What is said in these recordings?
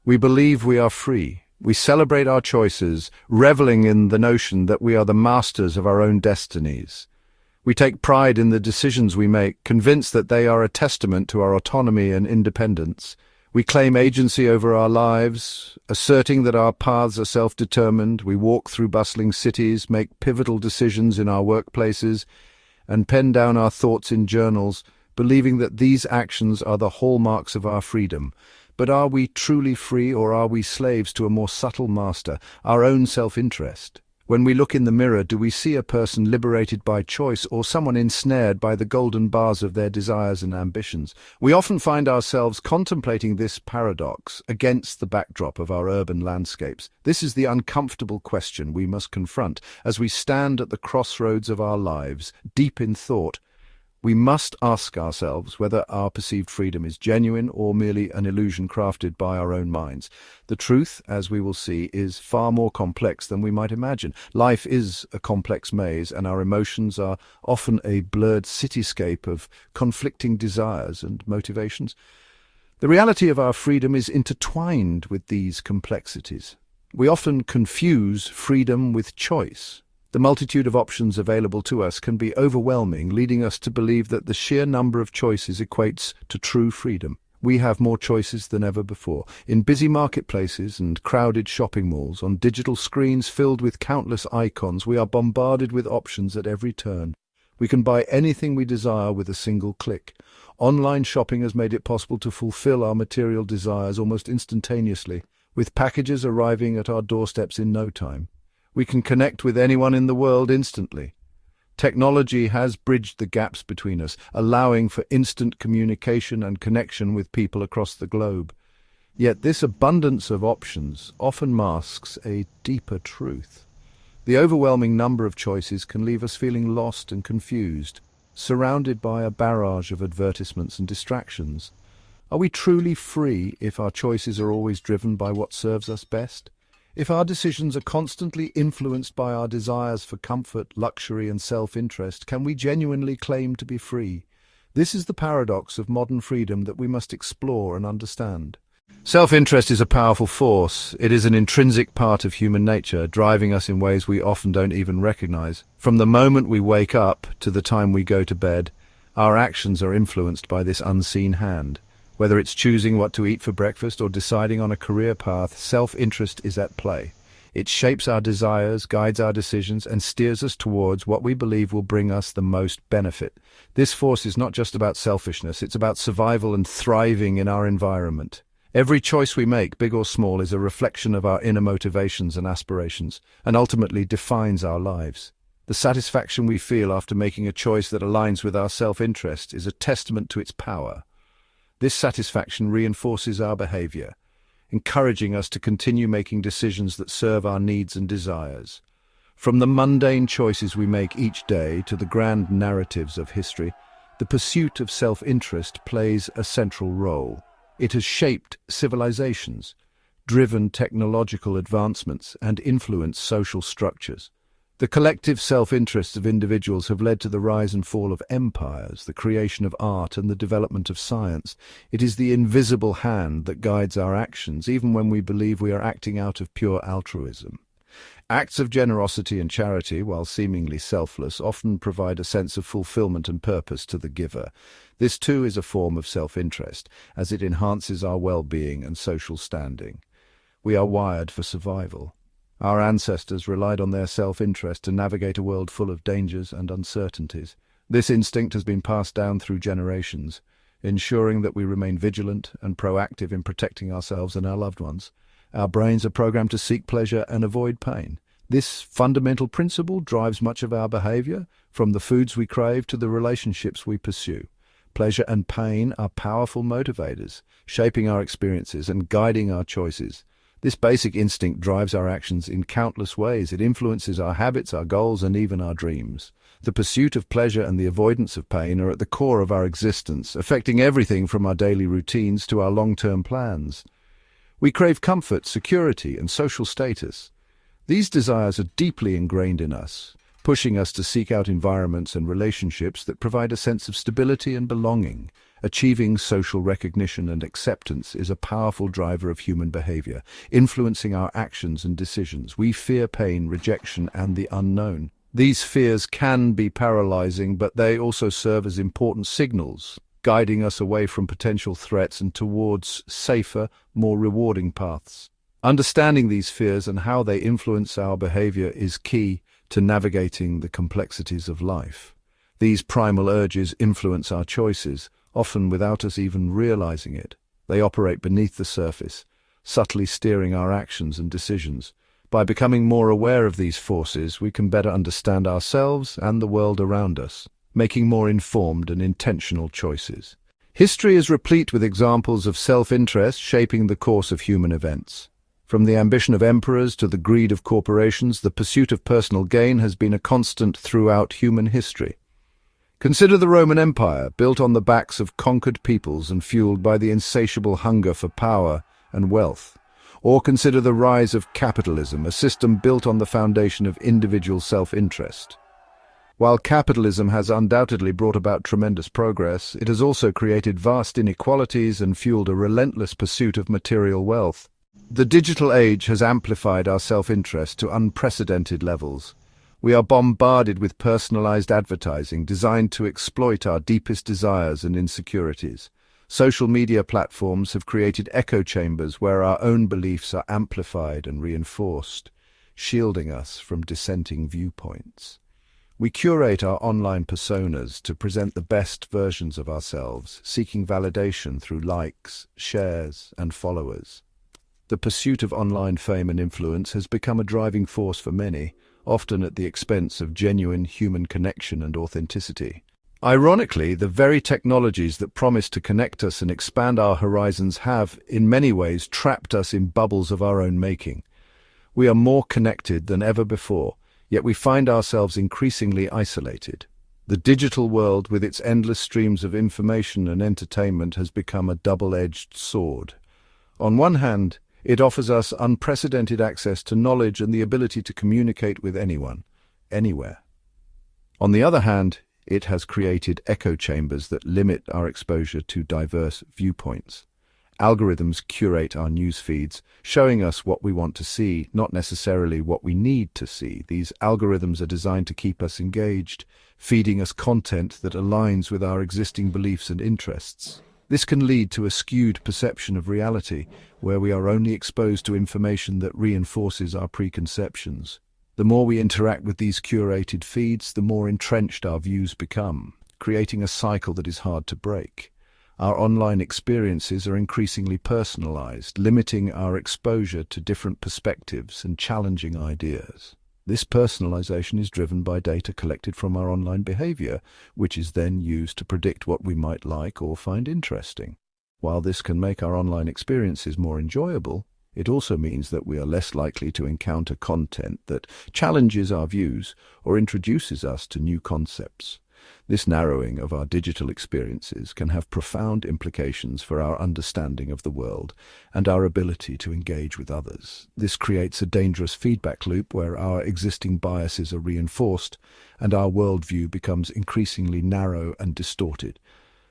We believe we are free. We celebrate our choices, reveling in the notion that we are the masters of our own destinies. We take pride in the decisions we make, convinced that they are a testament to our autonomy and independence. We claim agency over our lives, asserting that our paths are self-determined. We walk through bustling cities, make pivotal decisions in our workplaces, and pen down our thoughts in journals, believing that these actions are the hallmarks of our freedom. But are we truly free, or are we slaves to a more subtle master, our own self-interest? When we look in the mirror, do we see a person liberated by choice, or someone ensnared by the golden bars of their desires and ambitions? We often find ourselves contemplating this paradox against the backdrop of our urban landscapes. This is the uncomfortable question we must confront as we stand at the crossroads of our lives, deep in thought. We must ask ourselves whether our perceived freedom is genuine or merely an illusion crafted by our own minds. The truth, as we will see, is far more complex than we might imagine. Life is a complex maze, and our emotions are often a blurred cityscape of conflicting desires and motivations. The reality of our freedom is intertwined with these complexities. We often confuse freedom with choice. The multitude of options available to us can be overwhelming, leading us to believe that the sheer number of choices equates to true freedom. We have more choices than ever before. In busy marketplaces and crowded shopping malls, on digital screens filled with countless icons, we are bombarded with options at every turn. We can buy anything we desire with a single click. Online shopping has made it possible to fulfill our material desires almost instantaneously, with packages arriving at our doorsteps in no time. We can connect with anyone in the world instantly. Technology has bridged the gaps between us, allowing for instant communication and connection with people across the globe. Yet this abundance of options often masks a deeper truth. The overwhelming number of choices can leave us feeling lost and confused, surrounded by a barrage of advertisements and distractions. Are we truly free if our choices are always driven by what serves us best? If our decisions are constantly influenced by our desires for comfort, luxury, and self-interest, can we genuinely claim to be free? This is the paradox of modern freedom that we must explore and understand. Self-interest is a powerful force. It is an intrinsic part of human nature, driving us in ways we often don't even recognize. From the moment we wake up to the time we go to bed, our actions are influenced by this unseen hand. Whether it's choosing what to eat for breakfast or deciding on a career path, self-interest is at play. It shapes our desires, guides our decisions, and steers us towards what we believe will bring us the most benefit. This force is not just about selfishness, it's about survival and thriving in our environment. Every choice we make, big or small, is a reflection of our inner motivations and aspirations, and ultimately defines our lives. The satisfaction we feel after making a choice that aligns with our self-interest is a testament to its power. This satisfaction reinforces our behavior, encouraging us to continue making decisions that serve our needs and desires. From the mundane choices we make each day to the grand narratives of history, the pursuit of self-interest plays a central role. It has shaped civilizations, driven technological advancements, and influenced social structures. The collective self-interests of individuals have led to the rise and fall of empires, the creation of art, and the development of science. It is the invisible hand that guides our actions, even when we believe we are acting out of pure altruism. Acts of generosity and charity, while seemingly selfless, often provide a sense of fulfillment and purpose to the giver. This too is a form of self-interest, as it enhances our well-being and social standing. We are wired for survival. Our ancestors relied on their self-interest to navigate a world full of dangers and uncertainties. This instinct has been passed down through generations, ensuring that we remain vigilant and proactive in protecting ourselves and our loved ones. Our brains are programmed to seek pleasure and avoid pain. This fundamental principle drives much of our behavior, from the foods we crave to the relationships we pursue. Pleasure and pain are powerful motivators, shaping our experiences and guiding our choices. This basic instinct drives our actions in countless ways. It influences our habits, our goals, and even our dreams. The pursuit of pleasure and the avoidance of pain are at the core of our existence, affecting everything from our daily routines to our long-term plans. We crave comfort, security, and social status. These desires are deeply ingrained in us, pushing us to seek out environments and relationships that provide a sense of stability and belonging. Achieving social recognition and acceptance is a powerful driver of human behavior, influencing our actions and decisions. We fear pain, rejection, and the unknown. These fears can be paralyzing, but they also serve as important signals, guiding us away from potential threats and towards safer, more rewarding paths. Understanding these fears and how they influence our behavior is key to navigating the complexities of life. These primal urges influence our choices, often without us even realizing it. They operate beneath the surface, subtly steering our actions and decisions. By becoming more aware of these forces, we can better understand ourselves and the world around us, making more informed and intentional choices. History is replete with examples of self-interest shaping the course of human events. From the ambition of emperors to the greed of corporations, the pursuit of personal gain has been a constant throughout human history. Consider the Roman Empire, built on the backs of conquered peoples and fueled by the insatiable hunger for power and wealth. Or consider the rise of capitalism, a system built on the foundation of individual self-interest. While capitalism has undoubtedly brought about tremendous progress, it has also created vast inequalities and fueled a relentless pursuit of material wealth. The digital age has amplified our self-interest to unprecedented levels. We are bombarded with personalized advertising designed to exploit our deepest desires and insecurities. Social media platforms have created echo chambers where our own beliefs are amplified and reinforced, shielding us from dissenting viewpoints. We curate our online personas to present the best versions of ourselves, seeking validation through likes, shares, and followers. The pursuit of online fame and influence has become a driving force for many, often at the expense of genuine human connection and authenticity. Ironically, the very technologies that promise to connect us and expand our horizons have, in many ways, trapped us in bubbles of our own making. We are more connected than ever before, yet we find ourselves increasingly isolated. The digital world, with its endless streams of information and entertainment, has become a double-edged sword. On one hand, it offers us unprecedented access to knowledge and the ability to communicate with anyone, anywhere. On the other hand, it has created echo chambers that limit our exposure to diverse viewpoints. Algorithms curate our news feeds, showing us what we want to see, not necessarily what we need to see. These algorithms are designed to keep us engaged, feeding us content that aligns with our existing beliefs and interests. This can lead to a skewed perception of reality, where we are only exposed to information that reinforces our preconceptions. The more we interact with these curated feeds, the more entrenched our views become, creating a cycle that is hard to break. Our online experiences are increasingly personalized, limiting our exposure to different perspectives and challenging ideas. This personalization is driven by data collected from our online behavior, which is then used to predict what we might like or find interesting. While this can make our online experiences more enjoyable, it also means that we are less likely to encounter content that challenges our views or introduces us to new concepts. This narrowing of our digital experiences can have profound implications for our understanding of the world and our ability to engage with others. This creates a dangerous feedback loop where our existing biases are reinforced and our worldview becomes increasingly narrow and distorted.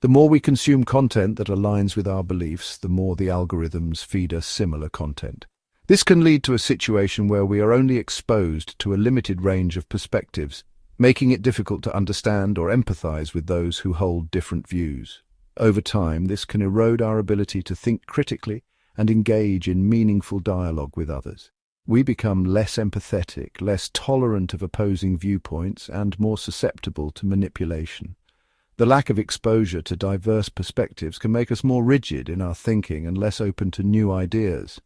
The more we consume content that aligns with our beliefs, the more the algorithms feed us similar content. This can lead to a situation where we are only exposed to a limited range of perspectives, making it difficult to understand or empathize with those who hold different views. Over time, this can erode our ability to think critically and engage in meaningful dialogue with others. We become less empathetic, less tolerant of opposing viewpoints, and more susceptible to manipulation. The lack of exposure to diverse perspectives can make us more rigid in our thinking and less open to new ideas.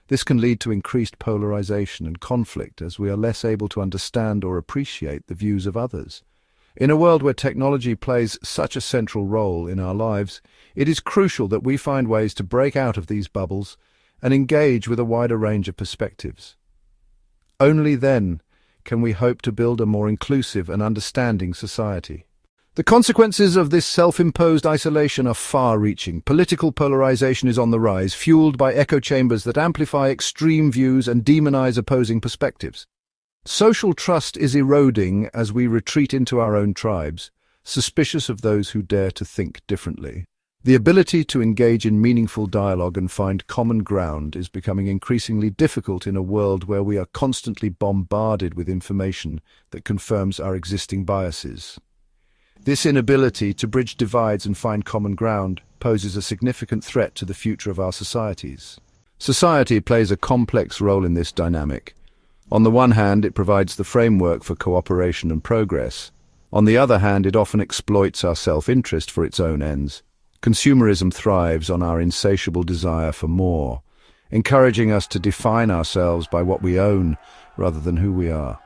This can lead to increased polarization and conflict as we are less able to understand or appreciate the views of others. In a world where technology plays such a central role in our lives, it is crucial that we find ways to break out of these bubbles and engage with a wider range of perspectives. Only then can we hope to build a more inclusive and understanding society. The consequences of this self-imposed isolation are far-reaching. Political polarization is on the rise, fueled by echo chambers that amplify extreme views and demonize opposing perspectives. Social trust is eroding as we retreat into our own tribes, suspicious of those who dare to think differently. The ability to engage in meaningful dialogue and find common ground is becoming increasingly difficult in a world where we are constantly bombarded with information that confirms our existing biases. This inability to bridge divides and find common ground poses a significant threat to the future of our societies. Society plays a complex role in this dynamic. On the one hand, it provides the framework for cooperation and progress. On the other hand, it often exploits our self-interest for its own ends. Consumerism thrives on our insatiable desire for more, encouraging us to define ourselves by what we own rather than who we are.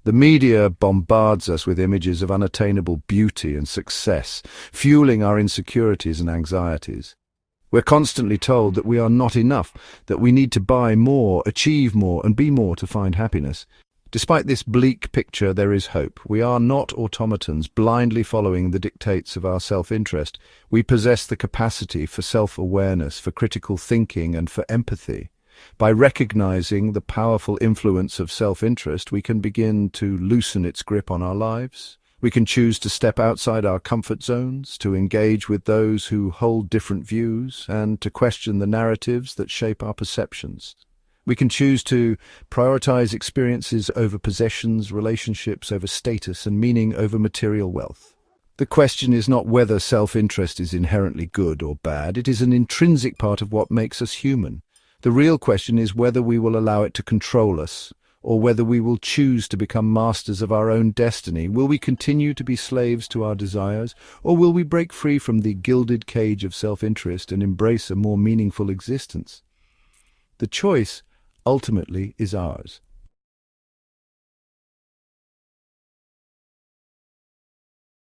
The media bombards us with images of unattainable beauty and success, fueling our insecurities and anxieties. We're constantly told that we are not enough, that we need to buy more, achieve more, and be more to find happiness. Despite this bleak picture, there is hope. We are not automatons, blindly following the dictates of our self-interest. We possess the capacity for self-awareness, for critical thinking, and for empathy. By recognizing the powerful influence of self-interest, we can begin to loosen its grip on our lives. We can choose to step outside our comfort zones, to engage with those who hold different views, and to question the narratives that shape our perceptions. We can choose to prioritize experiences over possessions, relationships over status, and meaning over material wealth. The question is not whether self-interest is inherently good or bad. It is an intrinsic part of what makes us human. The real question is whether we will allow it to control us, or whether we will choose to become masters of our own destiny. Will we continue to be slaves to our desires, or will we break free from the gilded cage of self-interest and embrace a more meaningful existence? The choice ultimately is ours.